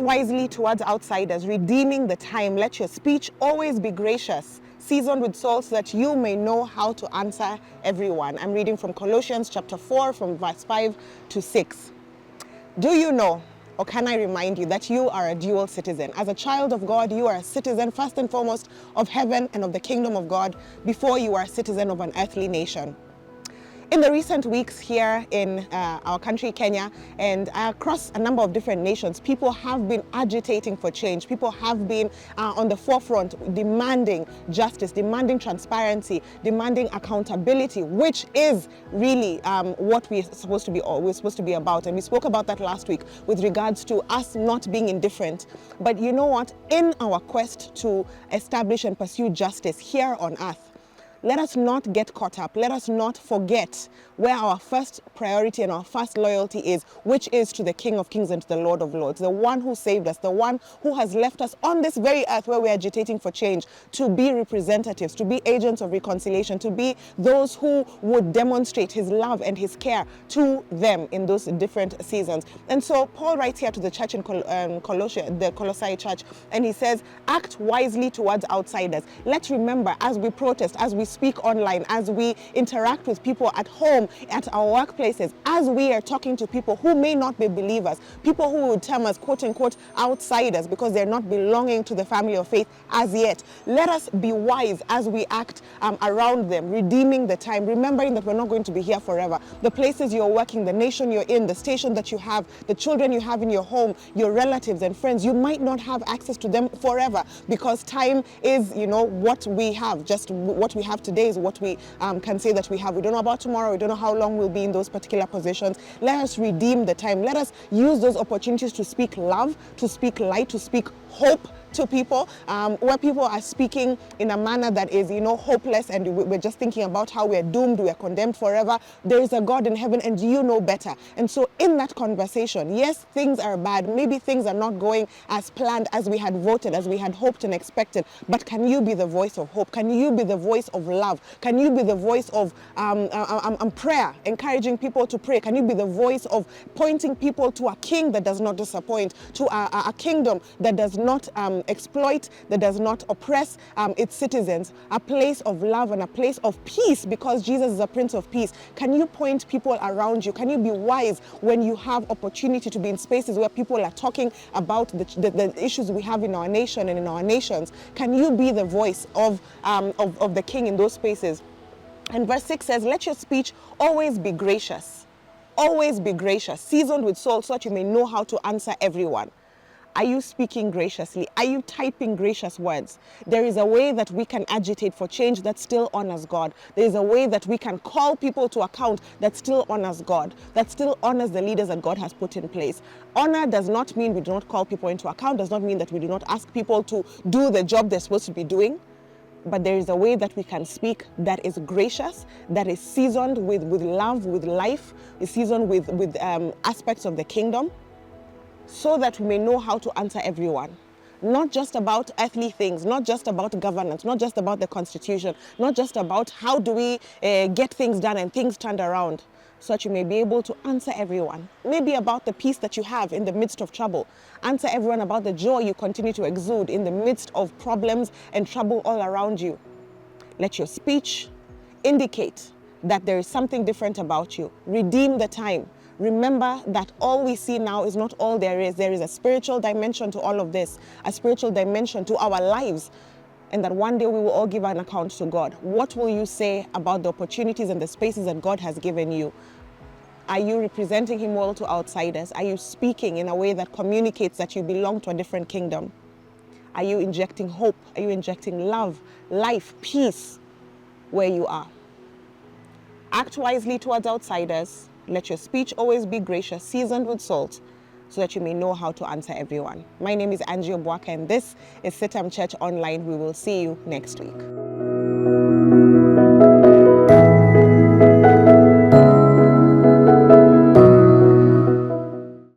wisely towards outsiders, redeeming the time. Let your speech always be gracious, seasoned with salt, so that you may know how to answer everyone. I'm reading from Colossians chapter 4, from verse 5 to 6. Do you know, or can I remind you, that you are a dual citizen? As a child of God, you are a citizen first and foremost of heaven and of the kingdom of God, before you are a citizen of an earthly nation. In the recent weeks here in our country, Kenya, and across a number of different nations, people have been agitating for change. People have been on the forefront demanding justice, demanding transparency, demanding accountability, which is really what we're supposed to be about. And we spoke about that last week with regards to us not being indifferent. But you know what? In our quest to establish and pursue justice here on earth, let us not get caught up. Let us not forget where our first priority and our first loyalty is, which is to the King of Kings and to the Lord of Lords, the one who saved us, the one who has left us on this very earth where we're agitating for change, to be representatives, to be agents of reconciliation, to be those who would demonstrate his love and his care to them in those different seasons. And so Paul writes here to the church in the Colossae church, and he says, act wisely towards outsiders. Let's remember, as we protest, as we speak online, as we interact with people at home, at our workplaces, as we are talking to people who may not be believers, people who would term us quote unquote outsiders because they're not belonging to the family of faith as yet. Let us be wise as we act around them, redeeming the time, remembering that we're not going to be here forever. The places you're working, the nation you're in, the station that you have, the children you have in your home, your relatives and friends, you might not have access to them forever, because time is, what we have. Just what we have today is what we can say that we have. We don't know about tomorrow. We don't know how long we'll be in those particular positions. Let us redeem the time. Let us use those opportunities to speak love, to speak light, to speak hope to people, where people are speaking in a manner that is, hopeless, and we're just thinking about how we're doomed, we're condemned forever. There is a God in heaven, and you know better. And so in that conversation, yes, things are bad. Maybe things are not going as planned, as we had voted, as we had hoped and expected. But can you be the voice of hope? Can you be the voice of love? Can you be the voice of prayer, encouraging people to pray? Can you be the voice of pointing people to a king that does not disappoint, to a kingdom that does not exploit, that does not oppress its citizens, a place of love and a place of peace, because Jesus is a Prince of Peace? Can you point people around you? Can you be wise when you have opportunity to be in spaces where people are talking about the issues we have in our nation and in our nations? Can you be the voice of the King in those spaces? And verse 6 says, let your speech always be gracious. Always be gracious, seasoned with salt, so that you may know how to answer everyone. Are you speaking graciously? Are you typing gracious words? There is a way that we can agitate for change that still honors God. There is a way that we can call people to account that still honors God, that still honors the leaders that God has put in place. Honor does not mean we do not call people into account, does not mean that we do not ask people to do the job they're supposed to be doing. But there is a way that we can speak that is gracious, that is seasoned with love, with life, is seasoned with aspects of the kingdom, so that we may know how to answer everyone. Not just about earthly things, not just about governance, not just about the constitution, not just about how do we get things done and things turned around, so that you may be able to answer everyone. Maybe about the peace that you have in the midst of trouble. Answer everyone about the joy you continue to exude in the midst of problems and trouble all around you. Let your speech indicate that there is something different about you. Redeem the time. Remember that all we see now is not all there is. There is a spiritual dimension to all of this, a spiritual dimension to our lives, and that one day we will all give an account to God. What will you say about the opportunities and the spaces that God has given you? Are you representing him well to outsiders? Are you speaking in a way that communicates that you belong to a different kingdom? Are you injecting hope? Are you injecting love, life, peace where you are? Act wisely towards outsiders. Let your speech always be gracious, seasoned with salt, so that you may know how to answer everyone. My name is Angie Obwaka, and this is CITAM Church Online. We will see you next week.